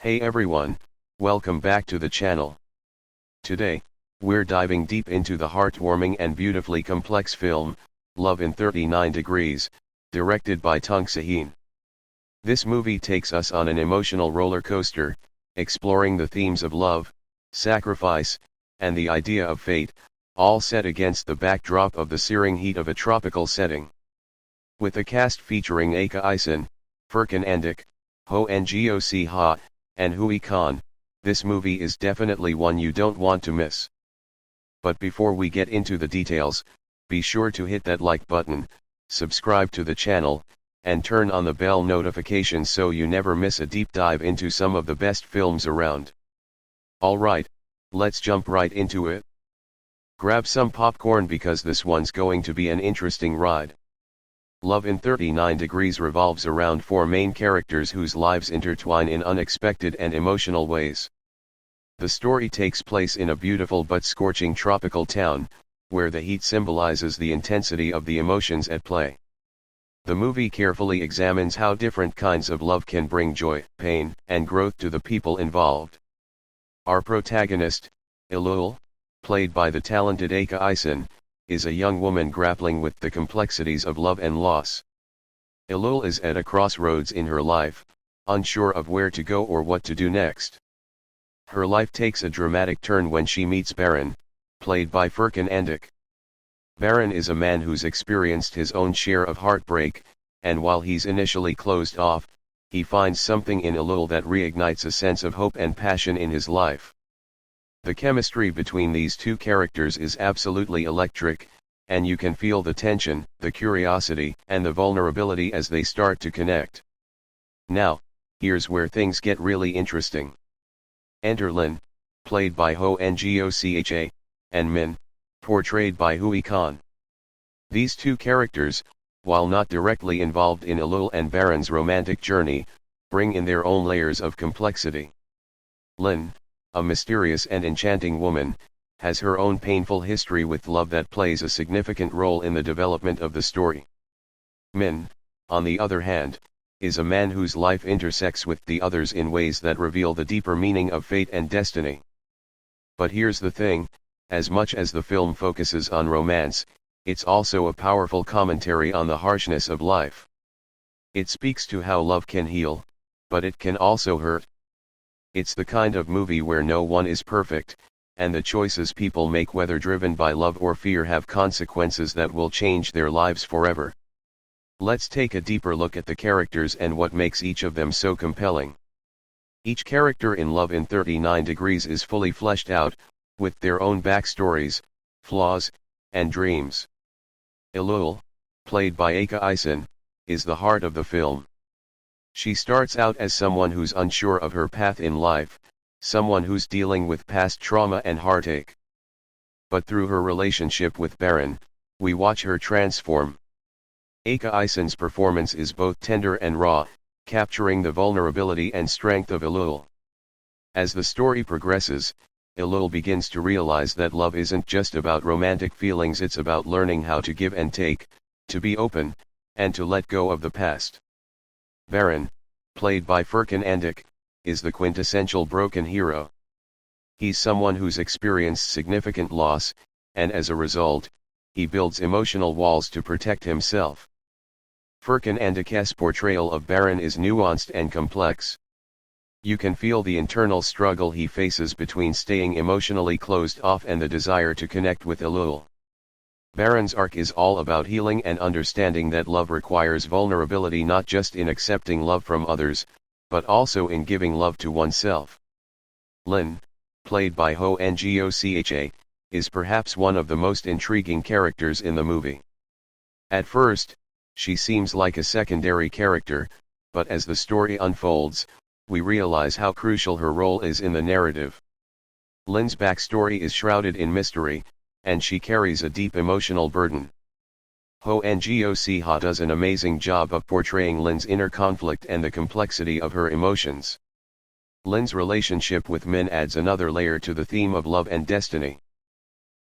Hey everyone, welcome back to the channel. Today, we're diving deep into the heartwarming and beautifully complex film, Love in 39 Degrees, directed by Tung Se-hin. This movie takes us on an emotional roller coaster, exploring the themes of love, sacrifice, and the idea of fate, all set against the backdrop of the searing heat of a tropical setting. With a cast featuring Aka Ison, Furkan Andik, Ho Ngoc Ha, and Hui Khan, this movie is definitely one you don't want to miss. But before we get into the details, be sure to hit that like button, subscribe to the channel, and turn on the bell notifications so you never miss a deep dive into some of the best films around. Alright, let's jump right into it. Grab some popcorn because this one's going to be an interesting ride. Love in 39 Degrees revolves around four main characters whose lives intertwine in unexpected and emotional ways. The story takes place in a beautiful but scorching tropical town, where the heat symbolizes the intensity of the emotions at play. The movie carefully examines how different kinds of love can bring joy, pain, and growth to the people involved. Our protagonist, Ilul, played by the talented Aka Ison, is a young woman grappling with the complexities of love and loss. Ilul is at a crossroads in her life, unsure of where to go or what to do next. Her life takes a dramatic turn when she meets Baran, played by Furkan Andik. Baran is a man who's experienced his own share of heartbreak, and while he's initially closed off, he finds something in Ilul that reignites a sense of hope and passion in his life. The chemistry between these two characters is absolutely electric, and you can feel the tension, the curiosity, and the vulnerability as they start to connect. Now, here's where things get really interesting. Enter Lin, played by Ho Ngoc Ha, and Min, portrayed by Hui Khan. These two characters, while not directly involved in Ilul and Baran's romantic journey, bring in their own layers of complexity. Lin, a mysterious and enchanting woman, has her own painful history with love that plays a significant role in the development of the story. Min, on the other hand, is a man whose life intersects with the others in ways that reveal the deeper meaning of fate and destiny. But here's the thing, as much as the film focuses on romance, it's also a powerful commentary on the harshness of life. It speaks to how love can heal, but it can also hurt. It's the kind of movie where no one is perfect, and the choices people make, whether driven by love or fear, have consequences that will change their lives forever. Let's take a deeper look at the characters and what makes each of them so compelling. Each character in Love in 39 Degrees is fully fleshed out, with their own backstories, flaws, and dreams. Ilul, played by Aka Ison, is the heart of the film. She starts out as someone who's unsure of her path in life, someone who's dealing with past trauma and heartache. But through her relationship with Baran, we watch her transform. Aka Ison's performance is both tender and raw, capturing the vulnerability and strength of Ilul. As the story progresses, Ilul begins to realize that love isn't just about romantic feelings, it's about learning how to give and take, to be open, and to let go of the past. Baran, played by Furkan Andik, is the quintessential broken hero. He's someone who's experienced significant loss, and as a result, he builds emotional walls to protect himself. Furkan Andik's portrayal of Baran is nuanced and complex. You can feel the internal struggle he faces between staying emotionally closed off and the desire to connect with Ilul. Baran's arc is all about healing and understanding that love requires vulnerability, not just in accepting love from others, but also in giving love to oneself. Lin, played by Ho Ngoc Ha, is perhaps one of the most intriguing characters in the movie. At first, she seems like a secondary character, but as the story unfolds, we realize how crucial her role is in the narrative. Lin's backstory is shrouded in mystery, and she carries a deep emotional burden. Ho Ngoc Ha does an amazing job of portraying Lin's inner conflict and the complexity of her emotions. Lin's relationship with Min adds another layer to the theme of love and destiny.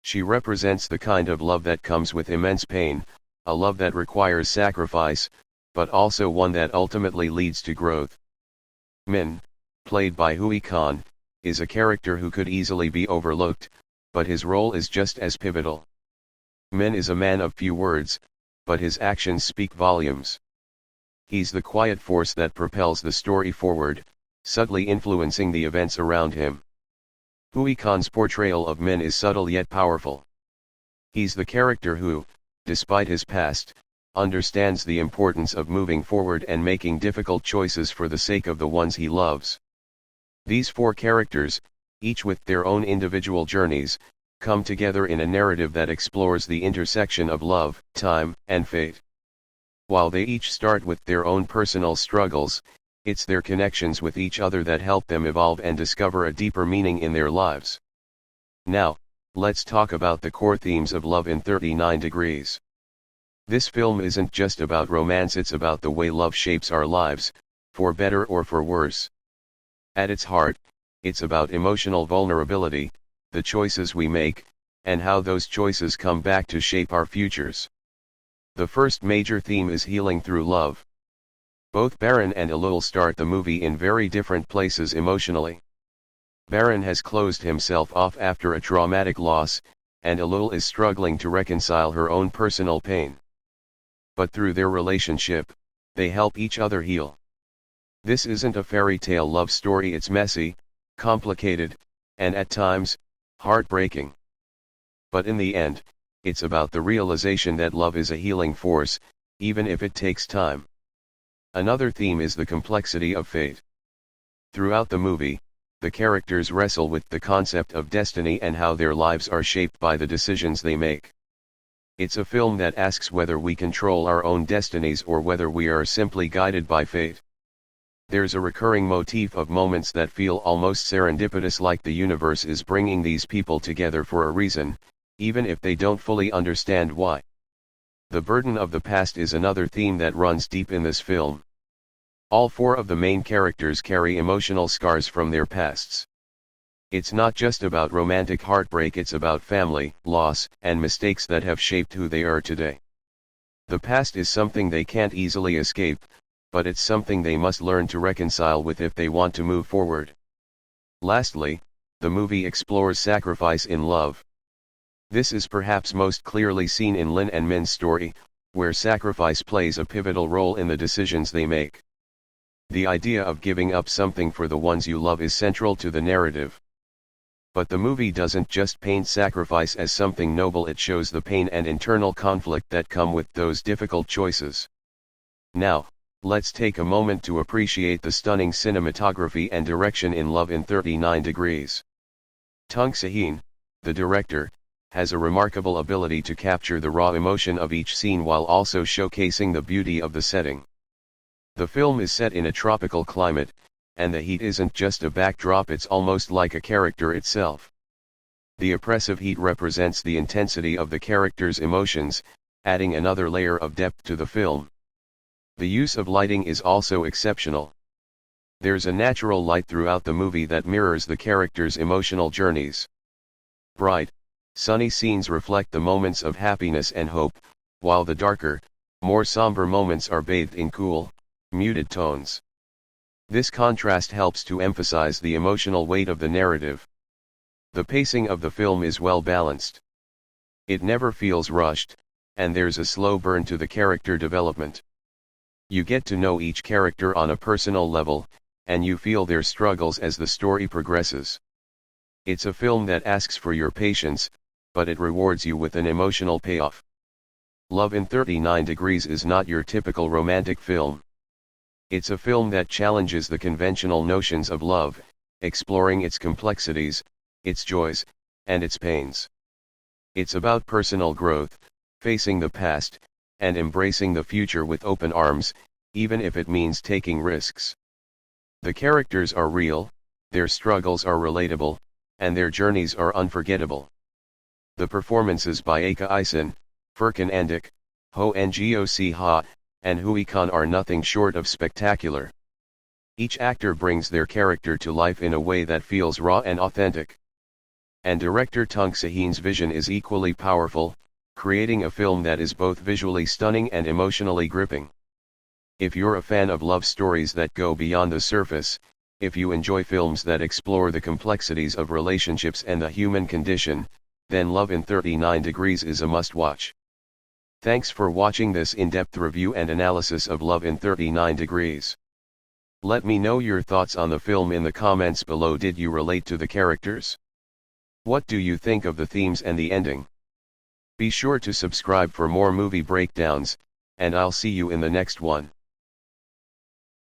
She represents the kind of love that comes with immense pain, a love that requires sacrifice, but also one that ultimately leads to growth. Min, played by Hui Khan, is a character who could easily be overlooked, but his role is just as pivotal. Min is a man of few words, but his actions speak volumes. He's the quiet force that propels the story forward, subtly influencing the events around him. Hui Khan's portrayal of Min is subtle yet powerful. He's the character who, despite his past, understands the importance of moving forward and making difficult choices for the sake of the ones he loves. These four characters, each with their own individual journeys, come together in a narrative that explores the intersection of love, time, and fate. While they each start with their own personal struggles, it's their connections with each other that help them evolve and discover a deeper meaning in their lives. Now, let's talk about the core themes of Love in 39 Degrees. This film isn't just about romance, it's about the way love shapes our lives, for better or for worse. At its heart, it's about emotional vulnerability, the choices we make, and how those choices come back to shape our futures. The first major theme is healing through love. Both Baran and Alul start the movie in very different places emotionally. Baran has closed himself off after a traumatic loss, and Alul is struggling to reconcile her own personal pain. But through their relationship, they help each other heal. This isn't a fairy tale love story, it's messy, complicated, and at times, heartbreaking. But in the end, it's about the realization that love is a healing force, even if it takes time. Another theme is the complexity of fate. Throughout the movie, the characters wrestle with the concept of destiny and how their lives are shaped by the decisions they make. It's a film that asks whether we control our own destinies or whether we are simply guided by fate. There's a recurring motif of moments that feel almost serendipitous, like the universe is bringing these people together for a reason, even if they don't fully understand why. The burden of the past is another theme that runs deep in this film. All four of the main characters carry emotional scars from their pasts. It's not just about romantic heartbreak, it's about family, loss, and mistakes that have shaped who they are today. The past is something they can't easily escape, but it's something they must learn to reconcile with if they want to move forward. Lastly, the movie explores sacrifice in love. This is perhaps most clearly seen in Lin and Min's story, where sacrifice plays a pivotal role in the decisions they make. The idea of giving up something for the ones you love is central to the narrative. But the movie doesn't just paint sacrifice as something noble, it shows the pain and internal conflict that come with those difficult choices. Now, let's take a moment to appreciate the stunning cinematography and direction in Love in 39 Degrees. Tung Se-hin, the director, has a remarkable ability to capture the raw emotion of each scene while also showcasing the beauty of the setting. The film is set in a tropical climate, and the heat isn't just a backdrop, it's almost like a character itself. The oppressive heat represents the intensity of the characters' emotions, adding another layer of depth to the film. The use of lighting is also exceptional. There's a natural light throughout the movie that mirrors the characters' emotional journeys. Bright, sunny scenes reflect the moments of happiness and hope, while the darker, more somber moments are bathed in cool, muted tones. This contrast helps to emphasize the emotional weight of the narrative. The pacing of the film is well balanced. It never feels rushed, and there's a slow burn to the character development. You get to know each character on a personal level, and you feel their struggles as the story progresses. It's a film that asks for your patience, but it rewards you with an emotional payoff. Love in 39 Degrees is not your typical romantic film. It's a film that challenges the conventional notions of love, exploring its complexities, its joys, and its pains. It's about personal growth, facing the past, and embracing the future with open arms, even if it means taking risks. The characters are real, their struggles are relatable, and their journeys are unforgettable. The performances by Aka Ison, Furkan Andik, Ho Ngoc Ha, and Hui Khan are nothing short of spectacular. Each actor brings their character to life in a way that feels raw and authentic. And director Tung Se-hin's vision is equally powerful, creating a film that is both visually stunning and emotionally gripping. If you're a fan of love stories that go beyond the surface, If you enjoy films that explore the complexities of relationships and the human condition, then Love in 39 Degrees is a must-watch. Thanks for watching this in-depth review and analysis of Love in 39 Degrees. Let me know your thoughts on the film in the comments below. Did you relate to the characters? What do you think of the themes and the ending? Be sure to subscribe for more movie breakdowns, and I'll see you in the next one.